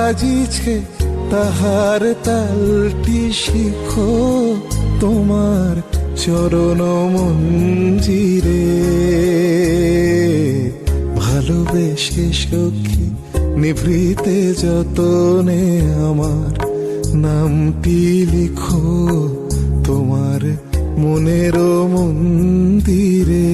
বাজিছে তাহার তালটি শিখো তোমার চরণ মঞ্জিরে। ভালোবেসে সখী নিভৃতে যতনে আমার নামটি লিখো তোমার মনের মন্দিরে।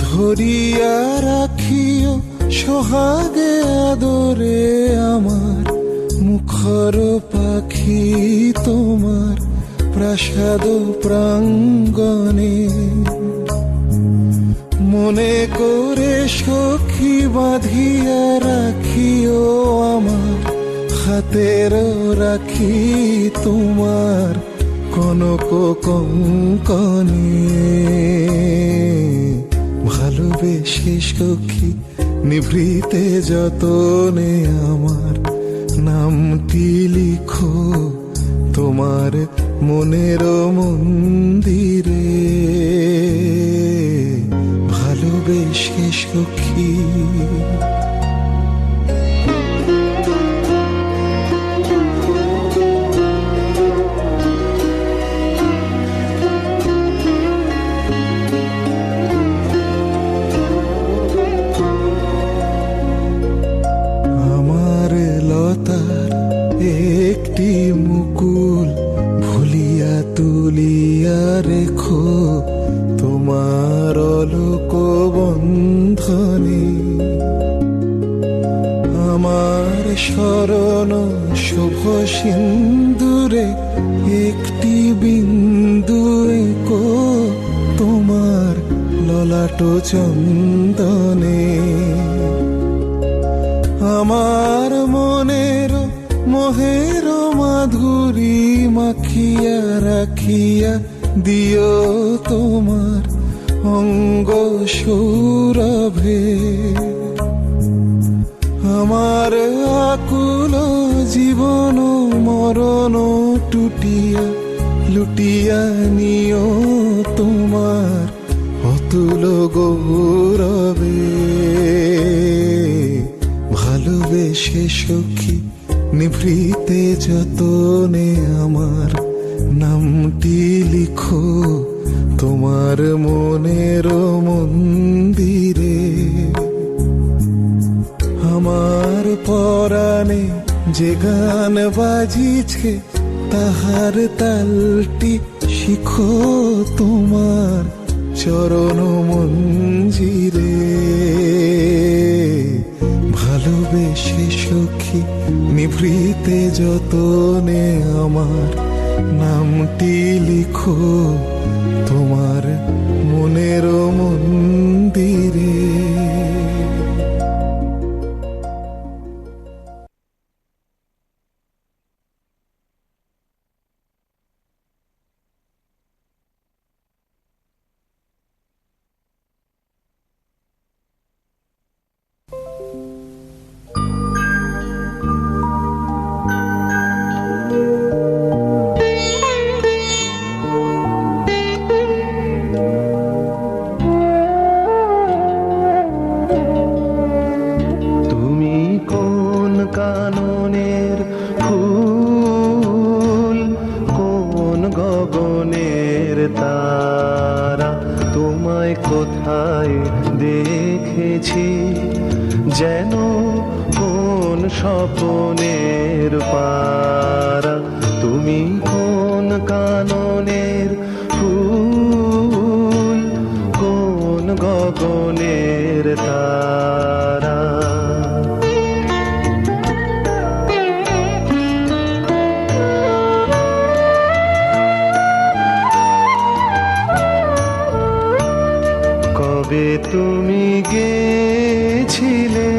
ধরিয়া রাখিও সোহাগে আদরে আমার মুখর পাখি তোমার প্রাসাদ প্রাঙ্গণে। মনে করে সখী বাঁধিয়া রাখিও আমার হাতের রাখি তোমার কনক কঙ্কণে। ভালোবেসে সখী নিভৃতে যতনে আমার নামটি লিখো তোমার মনের মন্দিরে। ভালোবেসে সখী একটি মুকুল ভুলিয়া তুলিয়া রেখো তোমার অলোক বন্ধনে। আমার শরণ শুভ সিন্দুরে একটি বিন্দু এঁকো তোমার ললাট চন্দনে। আমার মনের মোহের মাধুরী মাখিয়া রাখিয়া দিও তোমার অঙ্গ সৌরভে। আমার আকুল জীবন মরণ টুটিয়া লুটিয়া নিও তোমার অতুল গৌরবে। ভালোবেসে সখী নিভৃতে যতনে আমার নামটি লিখো তোমার মনের মন্দিরে। আমার পরাণে যে গান বাজিছে তাহার তালটি শিখো তোমার চরণ মঞ্জিরে। ভালোবেসে সখী নিভৃতে যতনে আমার নামটি লিখো তোমার মনের মন্দিরে। যেন কোন স্বপ্নের পারা, তুমি কোন কাননের ফুল, কোন গগনের তারা। কবে তুমি গেছিলে,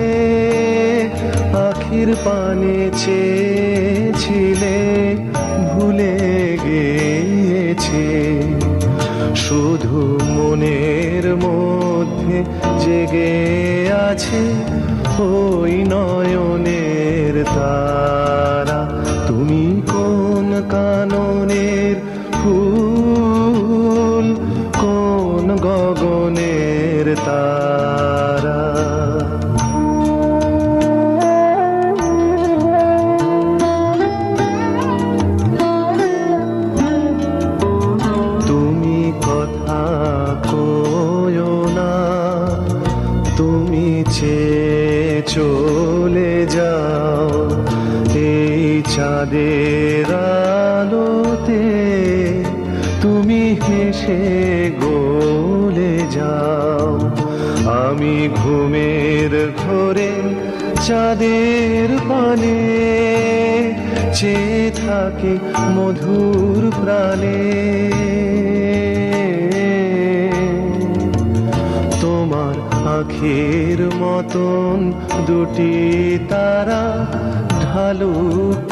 আখির পানে চেয়েছিলে, ভুলে গেছে শুধু মনের মধ্যে জেগে আছে ওই নয়নের তারা। তুমি কোন কাননের ফুল, কোন গগনের তারা। তুমি কথা কয়ো না, তুমি চেয়ে চলে যাও এই চাঁদের আলোতে। তুমি হেসে গলে যাও, আমি ঘুমের ঘোরে চাঁদের পানে চেয়ে থাকি মধুর প্রাণে। তোমার আখির মতন দুটি তারা ঢালু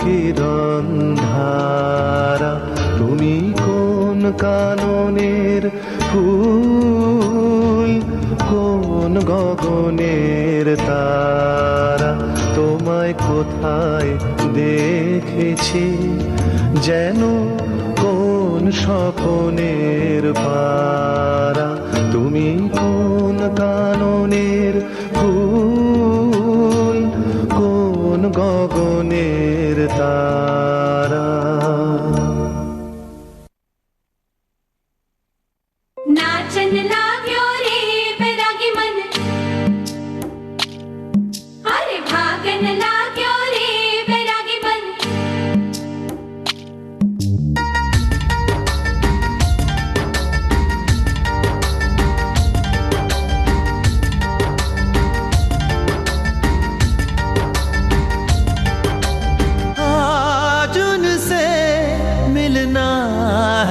কিরণ ধারা। তুমি কোন কাননের ফুল, কোন গগনের তারা। তোমায় কোথায় দেখেছি যেন কোন স্বপনের পারা। তুমি কোন কাননের ফুল, কোন গগনের তারা। नाचन लाग्यो रे बैरागी मन, अरे भागन लाग्यो रे बैरागी मन। आज उनसे मिलना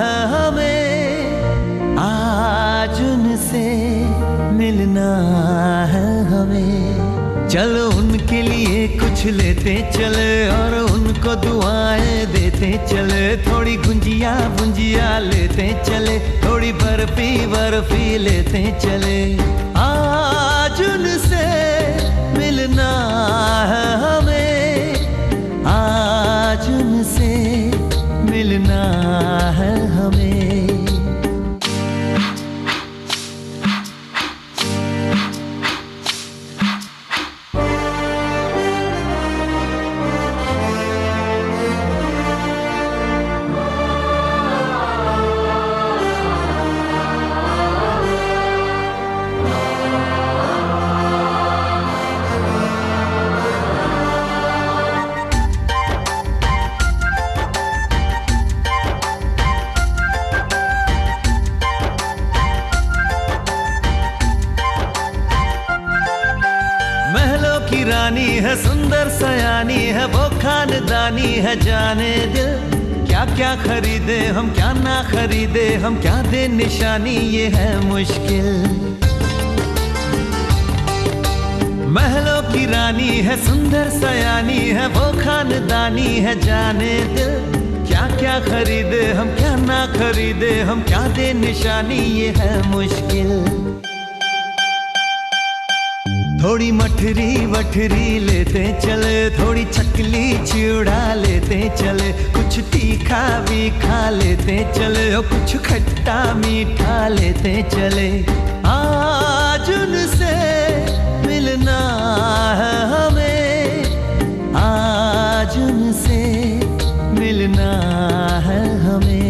है हमें, आज उनसे मिलना है हमें। चलो उनके लिए कुछ लेते चले और उनको दुआएं देते चले। थोड़ी गुंजिया गुंजिया लेते चले, थोड़ी बर्फी बर्फी लेते चले। आज उनसे मिलना है हमें, आज उनसे मिलना है हमें। महलों की रानी है, सुंदर सयानी है, वो खानदानी है जाने दिल। क्या क्या खरीदे हम, क्या ना खरीदे हम, क्या दे निशानी, ये है मुश्किल। महलों की रानी है, सुंदर सयानी है, वो खानदानी है जाने दिल। क्या क्या खरीदे हम, क्या ना खरीदे हम, क्या दे निशानी, ये है मुश्किल। थोड़ी मठरी वठरी लेते चले, थोड़ी चकली चिड़ा लेते चले। कुछ तीखा भी खा लेते चले और कुछ खट्टा मीठा लेते चले। आज उनसे मिलना है हमें, आज उनसे मिलना है हमें।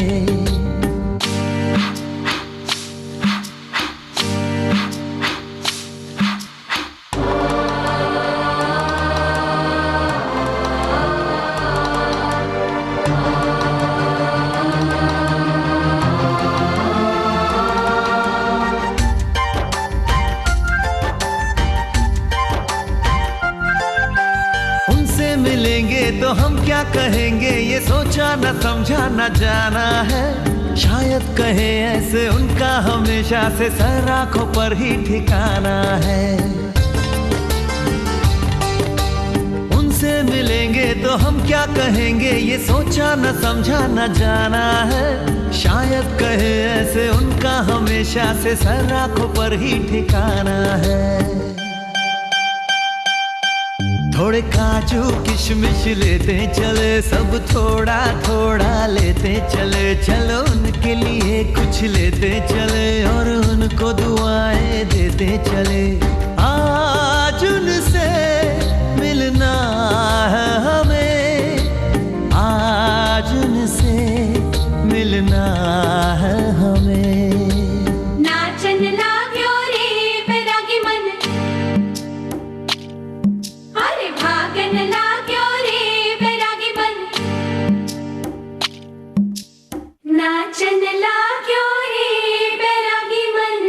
मिलेंगे तो हम क्या कहेंगे, ये सोचा न समझा न जाना है। शायद कहे ऐसे उनका हमेशा से सर आंखों पर ही ठिकाना है। उनसे मिलेंगे तो हम क्या कहेंगे, ये सोचा न समझा न जाना है। शायद कहे ऐसे उनका हमेशा से सर आंखों पर ही ठिकाना है। थोड़े काजू किशमिश लेते चले, सब थोड़ा थोड़ा लेते चले, चलो उनके लिए कुछ लेते चले और उनको दुआएं देते चले। आज उनसे मिलना है हमें, आज उनसे मिलना है हमें। नाचन लाग्यो रे बैरागी मन, अरे भागन लाग्यो रे बैरागी मन, नाचन लाग्यो रे बैरागी मन।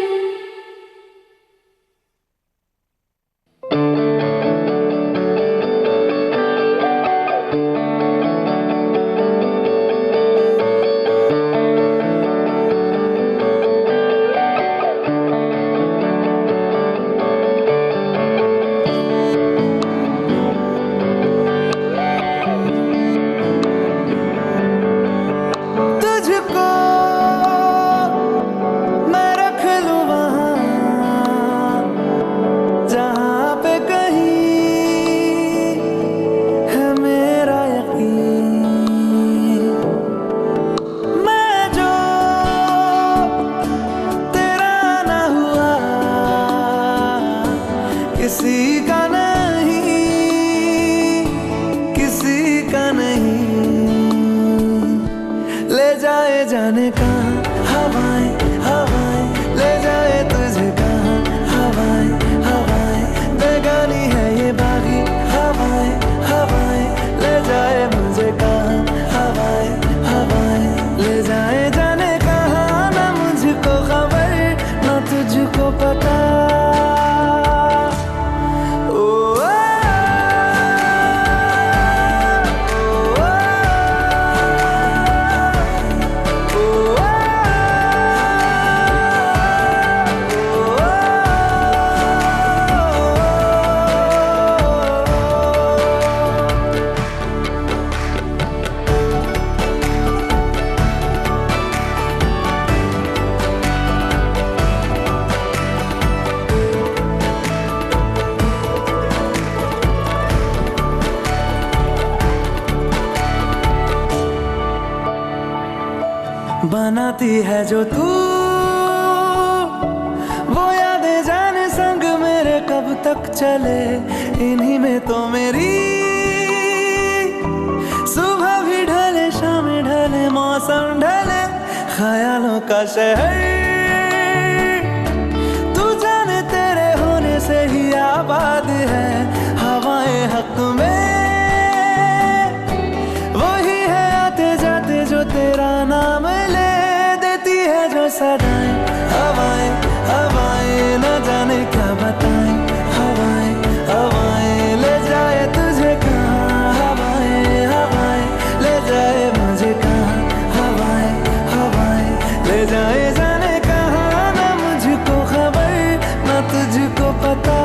तुझको मैं रख लूं वहां जहां पे कहीं है मेरा यकीन। मैं जो तेरा ना हुआ किसी का नहीं, किसी का नहीं। ले जाए जाने कहाँ हवाएं हवाएं, ले जाए तुझे कहाँ हवाएं हवाएं। बेगानी है ये बागी हवाएं हवाएं, ले जाए मुझे कहाँ हवाएं हवाएं। ले जाए जाने कहाँ, ना मुझको खबर ना तुझको पता। ओ, बनाती है जो तू वो यादें जाने संग मेरे कब तक चले। इन्हीं में तो मेरी सुबह भी ढले, शाम ढले, मौसम ढले, ख्यालों का शहर तू जाने तेरे होने से ही आबाद है। हवाएं हक में वही है आते जाते जो तेरा नाम ले देती है जो सदाएं। हवाएं हवाएं न जाने क्या बताएं, हवाएं हवाएं ले जाए तुझे कहाँ। हवाएं हवाएं ले जाए मुझे कहाँ। हवाएं हवाएं ले जाए जाने कहाँ, ना मुझको खबर ना तुझको पता।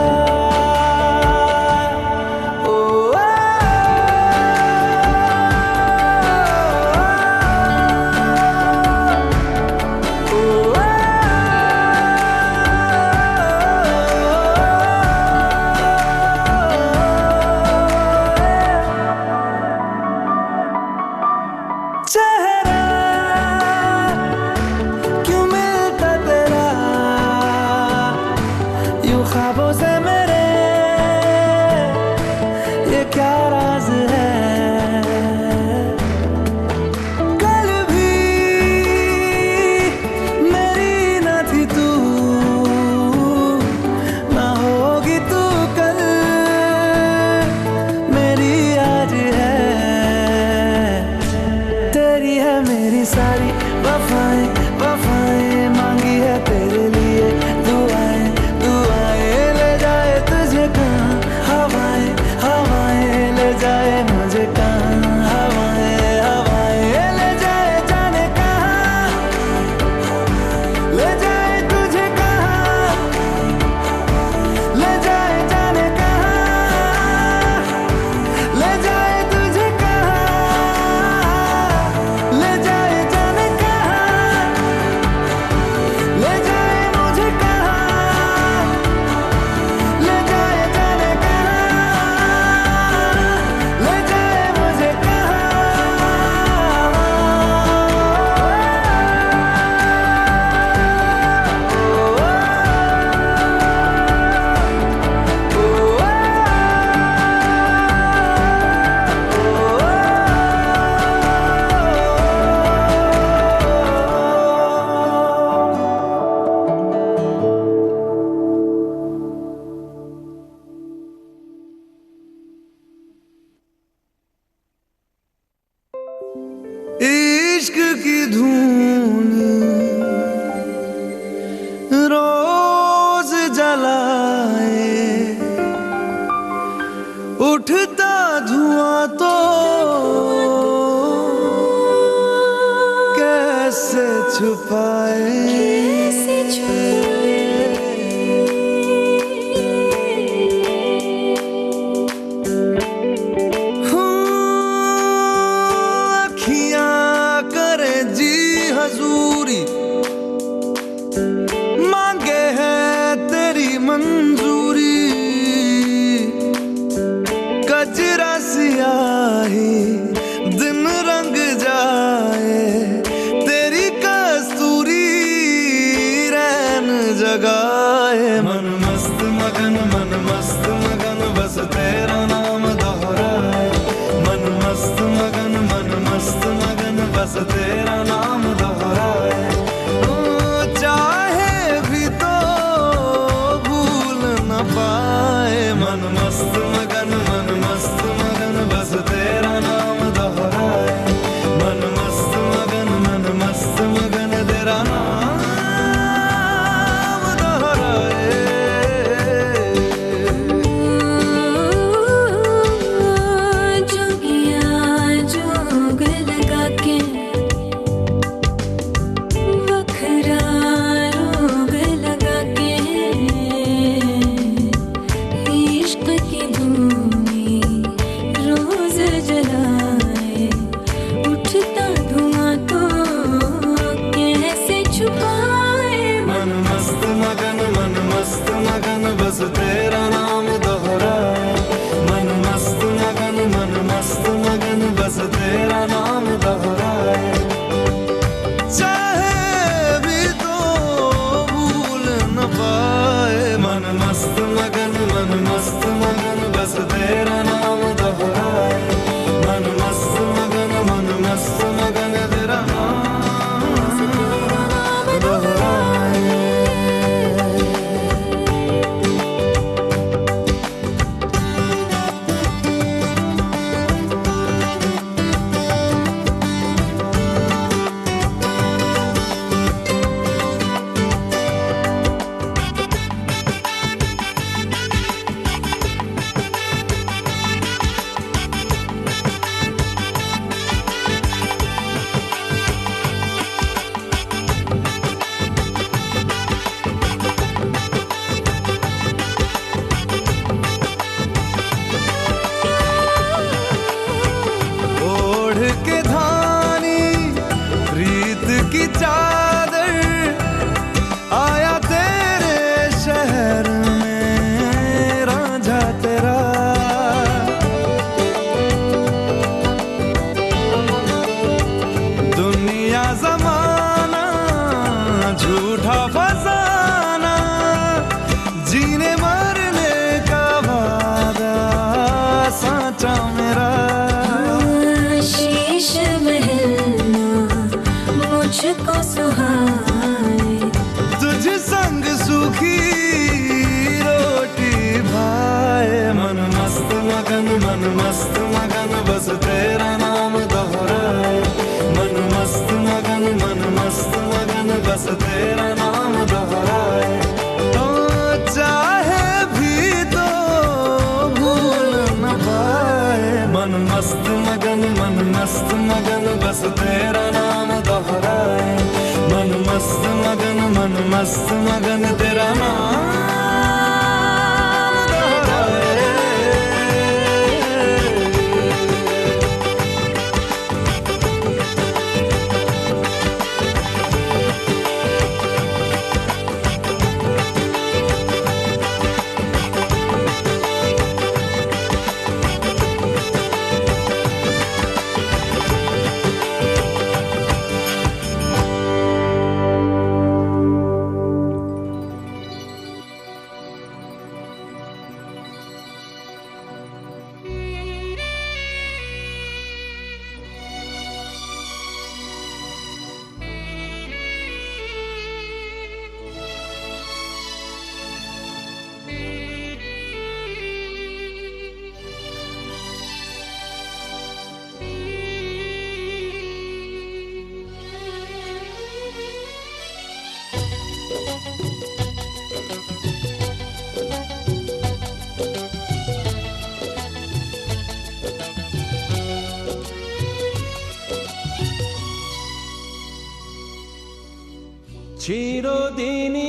जलाए, उठता धुआं तो कैसे छुपाए, अखियां करे जी हजूरी, मांगे है तेरी मंजूरी, कजरा सियाही दिन रंग जाए, तेरी कस्तूरी रैन जगाए। मन मस्त मगन बस तेरा नाम दोहराए, मन मस्त मगन बस तेरा नाम दोहराए। चाहे भी तो भूल न पाए, मन मस्त मगन बस तेरा नाम दोहराए, मन मस्त मगन तेरा नाम दोहराए। जोगिया जोग लगा के वखरा रोग लगा के, इश्क की धूनी रोज जलाए, उठता धुआं तो कैसे छुपाए। मन मस्त मगन बस तेरा नाम दोहराए, मन मस्त मगन बस तेरा नाम दोहराए। चाहे भी तो भूल न पाए, मन मस्त मगन बस तेरा नाम दोहराए, मन मस्त मगन तेरा नाम दोहराए। ओढ़ के धानी प्रीत की चादर, आया तेरे शहर में रांझा तेरा। दुनिया जमाना झूठा फसाना, जीने मरने का वादा साचा मेरा। शीश महलना मुझको सुहाए, तुझ संग सूखी रोटी भाए। मन मस्त मगन बस तेरा नाम दोहराए, मन मस्त मगन बस तेरा नाम दोहराए। तो चाहे भी तो भूल न पाए, मन मस्त मगन बस तेरा नाम दोहराए, मन मस्त मगन तेरा नाम दोहराए। চিরদিন